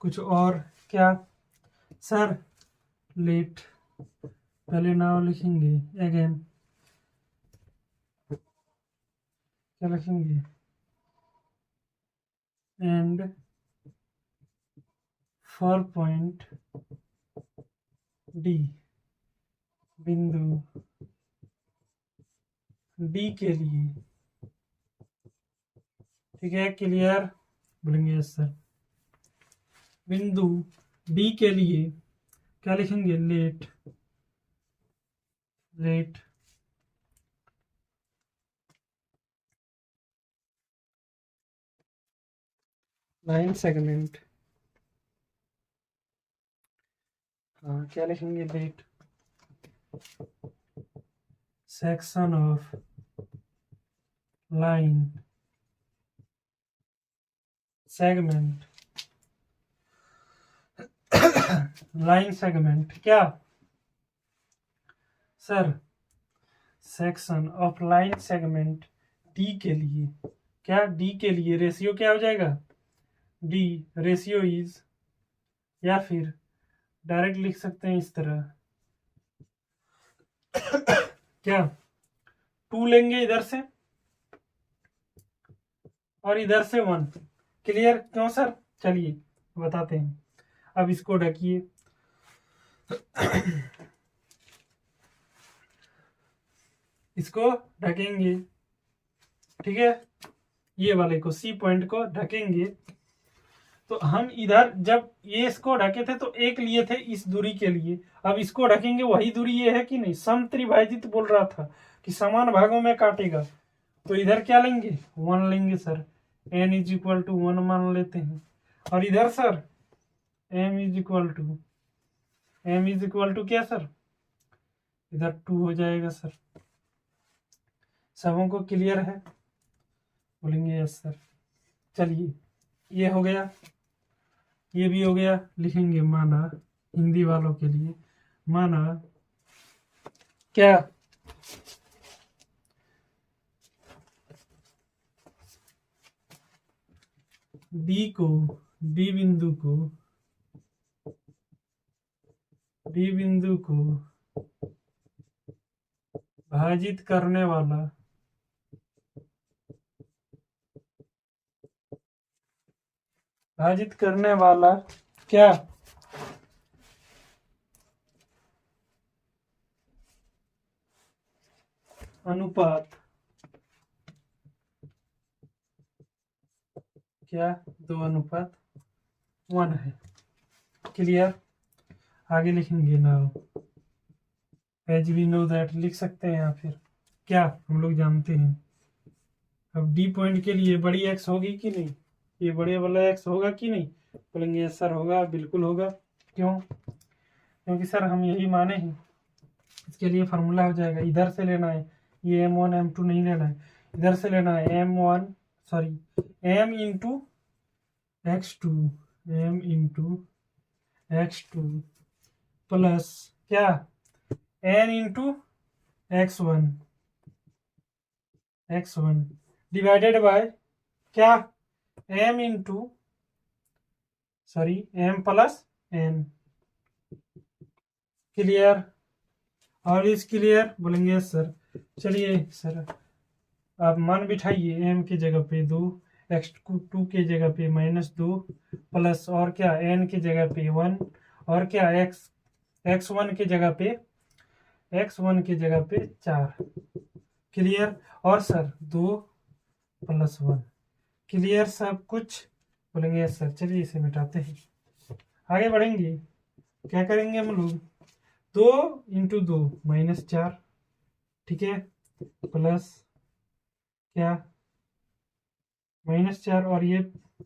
कुछ और, क्या सर, लेट, पहले नाम लिखेंगे, अगेन क्या लिखेंगे, एंड 4 पॉइंट डी, बिंदु डी के लिए, ठीक है, क्लियर, बोलेंगे यस सर। बिंदु डी के लिए क्या लिखेंगे, लेट लेट लाइन सेगमेंट, हाँ क्या लिखेंगे, let section of line segment, line segment क्या sir, section of line segment D के लिए, क्या डी के लिए रेशियो क्या हो जाएगा, डी रेशियो इज, या फिर डायरेक्ट लिख सकते हैं इस तरह, क्या 2 लेंगे इधर से और इधर से 1, क्लियर, क्यों सर, चलिए बताते हैं। अब इसको ढकिए, इसको ढकेंगे, ठीक है, ये वाले को सी पॉइंट को ढकेंगे, तो हम इधर जब ये इसको ढके थे तो एक लिए थे इस दूरी के लिए, अब इसको ढकेंगे वही दूरी ये है कि नहीं, समत्रिभाजित बोल रहा था कि समान भागों में काटेगा, तो इधर क्या लेंगे 1 लेंगे sir, n is equal to 1 मान लेते हैं, और इधर sir m is equal to क्या सर, इधर 2 हो जाएगा सर, सबों को क्लियर है, बोलेंगे यस सर। चलिए ये हो गया, ये भी हो गया, लिखेंगे माना, हिंदी वालों के लिए माना क्या, डी को डी बिंदु को भाजित करने वाला क्या, अनुपात, क्या 2:1 है, क्लियर। आगे लिखेंगे now as we know that, लिख सकते हैं, या फिर क्या हम लोग जानते हैं, अब डी पॉइंट के लिए बड़ी एक्स होगी कि नहीं, ये बड़े वाला एक्स होगा कि नहीं, बोलेंगे सर होगा, बिल्कुल होगा, क्यों, क्योंकि सर हम यही माने हैं, इसके लिए फार्मूला हो जाएगा, इधर से लेना है, ये m1 m2 नहीं लेना है, इधर से लेना है m इंटू x2 प्लस क्या n into x1 divided by क्या m प्लस n, क्लियर, और इस क्लियर, बोलेंगे सर। चलिए सर आप मान बिठाइए, m की जगह पे 2, x2 के जगह पे -2 प्लस और क्या n की जगह पे 1, और क्या x1 की जगह पे 4, क्लियर, और सर 2 + 1, क्लियर सब कुछ, बोलेंगे सर। चलिए इसे मिटाते हैं, आगे बढ़ेंगे, क्या करेंगे हम लोग, 2 × 2 -4, ठीक है, प्लस क्या -4 और ये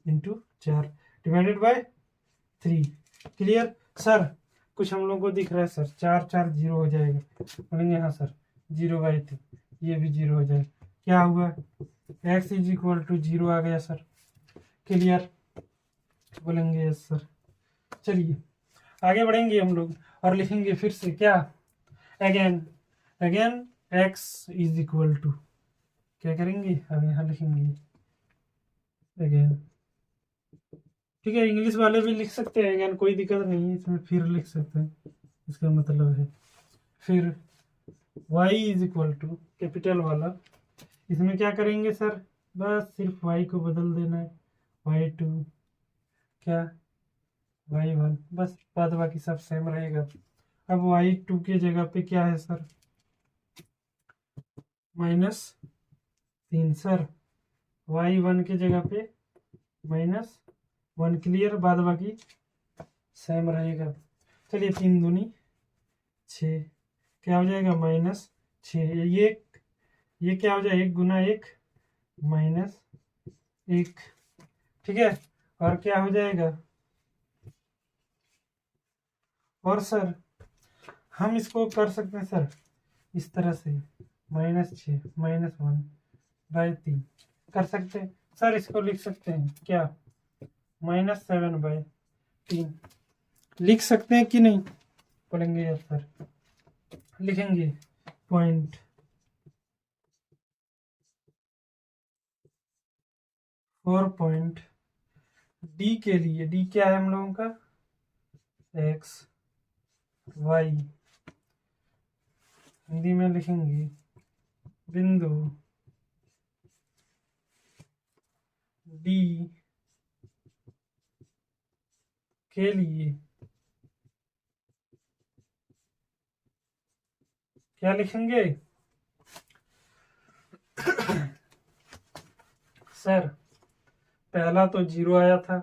×4 डिवाइडेड बाय 3, क्लियर सर। कुछ हम लोग को दिख रहा है सर, 4 4 0 हो जाएगा, बोलेंगे हाँ सर 0/3, ये भी 0 हो जाएगा, क्या हुआ x इज इक्वल टू 0 आ गया सर, क्लियर, बोलेंगे यस सर। चलिए आगे बढ़ेंगे हम लोग और लिखेंगे फिर से क्या, again x is equal to, क्या करेंगे अब यहाँ लिखेंगे अगेन, ठीक है, इंग्लिश वाले भी लिख सकते हैं अगेन, कोई दिक्कत नहीं है इसमें, फिर लिख सकते हैं, इसका मतलब है फिर y is equal to capital वाला, इसमें क्या करेंगे सर, बस सिर्फ y को बदल देना है, y2 क्या y1, बस बाद बाकी सब सेम रहेगा। अब y2 के जगह पे क्या है सर, -3 सर, y1 के जगह पे -1, क्लियर, बाद बाकी सेम रहेगा। चलिए 3 दूनी 6, क्या हो जाएगा -6। ये क्या हो जाएगा 1 गुना 1 -1, ठीक है। और क्या हो जाएगा, और सर हम इसको कर सकते हैं सर इस तरह से -6 -1/3 कर सकते हैं सर। इसको लिख सकते हैं क्या, -7/3 लिख सकते हैं कि नहीं, बोलेंगे यार सर, लिखेंगे पॉइंट 4 पॉइंट डी के लिए, डी क्या है हम लोगों का, एक्स वाई, हिंदी में लिखेंगे बिंदु डी के लिए क्या लिखेंगे सर, पहला तो 0 आया था,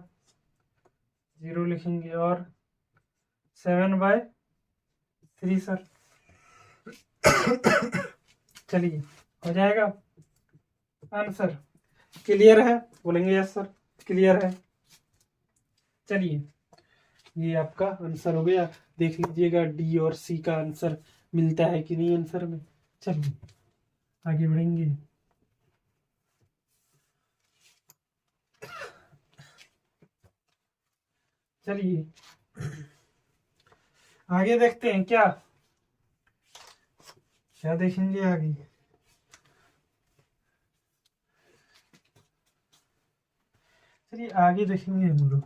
0 लिखेंगे, और 7/3 सर। चलिए हो जाएगा आंसर। क्लियर है, बोलेंगे यस सर क्लियर है। चलिए ये आपका आंसर हो गया, देख लीजिएगा डी और सी का आंसर मिलता है कि नहीं आंसर में। चलिए आगे बढ़ेंगे। चलिए आगे देखते हैं क्या क्या देखेंगे आगे। चलिए आगे देखेंगे हम लोग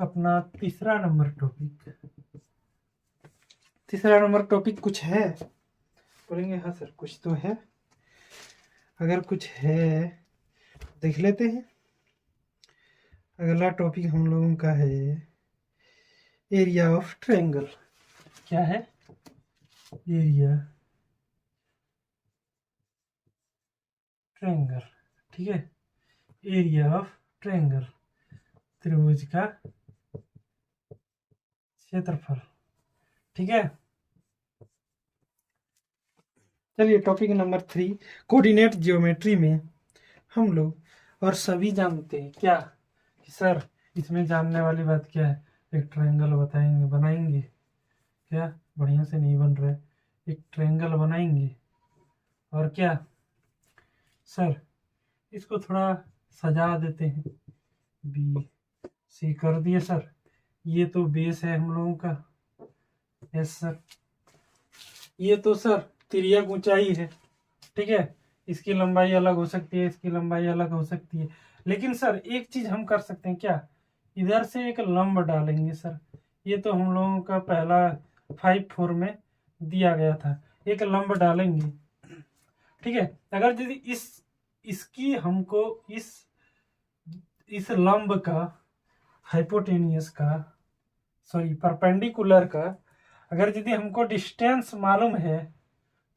अपना तीसरा नंबर टॉपिक। तीसरा नंबर टॉपिक कुछ है, बोलेंगे हाँ सर कुछ तो है। अगर कुछ है देख लेते हैं। अगला टॉपिक हम लोगों का है एरिया ऑफ ट्रायंगल। क्या है, एरिया ट्रायंगल, ठीक है। एरिया ऑफ ट्रायंगल, त्रिभुज का क्षेत्रफल, ठीक है। चलिए टॉपिक नंबर 3, कोऑर्डिनेट ज्योमेट्री में हम लोग और सभी जानते हैं क्या कि सर इसमें जानने वाली बात क्या है, एक ट्रायंगल बताएंगे, बनाएंगे क्या, बढ़िया से नहीं बन रहा है, एक ट्रायंगल बनाएंगे और क्या सर इसको थोड़ा सजा देते हैं, बी सी कर दिए सर। ये तो बेस है हम लोगों का, यस सर। ये तो सर तिर्यक ऊंचाई है, ठीक है। इसकी लंबाई अलग हो सकती है, इसकी लंबाई अलग हो सकती है, लेकिन सर एक चीज हम कर सकते हैं क्या, इधर से एक लंब डालेंगे सर। ये तो हम लोगों का पहला 5-4 में दिया गया था, एक लंब डालेंगे, ठीक है। अगर यदि इसकी हमको इस लंब का हाइपोटेनियस का सॉरी परपेंडिकुलर का अगर यदि हमको डिस्टेंस मालूम है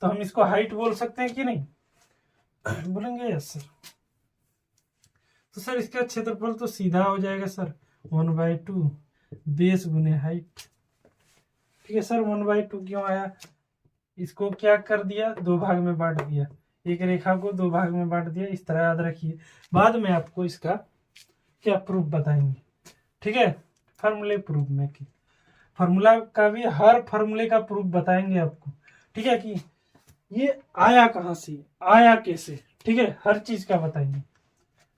तो हम इसको हाइट बोल सकते हैं कि नहीं, बोलेंगे यस सर। तो सर इसका क्षेत्रफल तो सीधा हो जाएगा सर 1/2 बेस गुने हाइट, ठीक है सर। 1/2 क्यों आया, इसको क्या कर दिया, 2 भाग में बांट दिया, एक रेखा को 2 भाग में बांट दिया, इस तरह याद रखिए। बाद में आपको इसका क्या प्रूफ बताएंगे, ठीक है। फार्मूले प्रूफ में की फार्मूला का भी, हर फार्मूले का प्रूफ बताएंगे आपको, ठीक है। कि ये आया कहाँ से, आया कैसे, ठीक है, हर चीज का बताएंगे।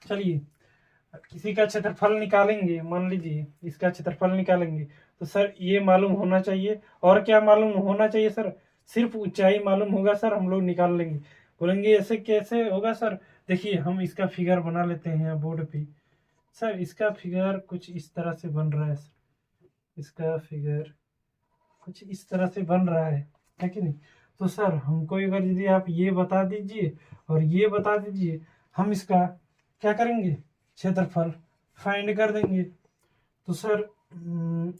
चलिए किसी का क्षेत्रफल निकालेंगे, मान लीजिए इसका क्षेत्रफल निकालेंगे तो सर ये मालूम होना चाहिए, और क्या मालूम होना चाहिए सर, सिर्फ ऊंचाई मालूम होगा सर, हम लोग निकाल लेंगे। बोलेंगे ऐसे कैसे होगा सर, देखिए हम इसका फिगर बना लेते हैं बोर्ड पे। सर इसका फिगर कुछ इस तरह से बन रहा है सर, इसका फिगर कुछ इस तरह से बन रहा है कि नहीं। तो सर हमको अगर यदि आप ये बता दीजिए और ये बता दीजिए, हम इसका क्या करेंगे, क्षेत्रफल फाइंड कर देंगे। तो सर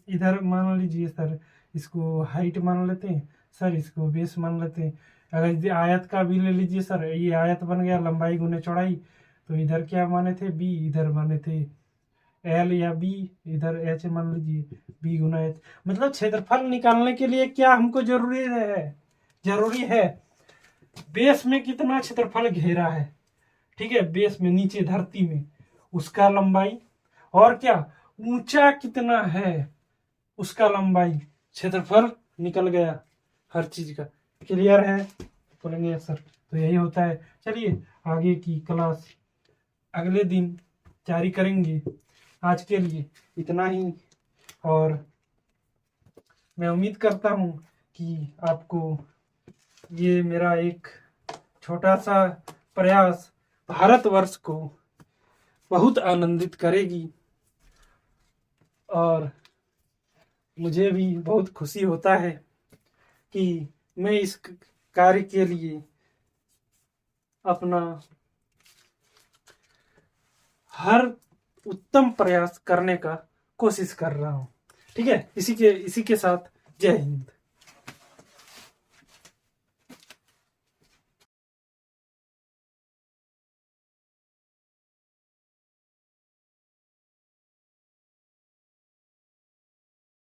इधर मान लीजिए सर, इसको हाइट मान लेते हैं सर, इसको बेस मान लेते हैं। अगर यदि आयत का भी ले लीजिए सर, ये आयत बन गया लंबाई गुने चौड़ाई, तो इधर क्या माने थे बी, इधर माने थे एल या बी, इधर एच मान लीजिए, बी गुना एच। मतलब क्षेत्रफल निकालने के लिए क्या हमको जरूरी है, जरूरी है। बेस में कितना क्षेत्रफल घेरा है, ठीक है, बेस में नीचे धरती में उसका लंबाई, और क्या ऊंचा कितना है उसका लंबाई, क्षेत्रफल निकल गया हर चीज का। क्लियर है? बोलेंगे सर तो यही होता है। चलिए आगे की क्लास अगले दिन जारी करेंगे। आज के लिए इतना ही, और मैं उम्मीद करता हूँ कि आपको ये मेरा एक छोटा सा प्रयास भारतवर्ष को बहुत आनंदित करेगी, और मुझे भी बहुत खुशी होता है कि मैं इस कार्य के लिए अपना हर उत्तम प्रयास करने का कोशिश कर रहा हूँ। ठीक है, इसी के साथ जय हिंद।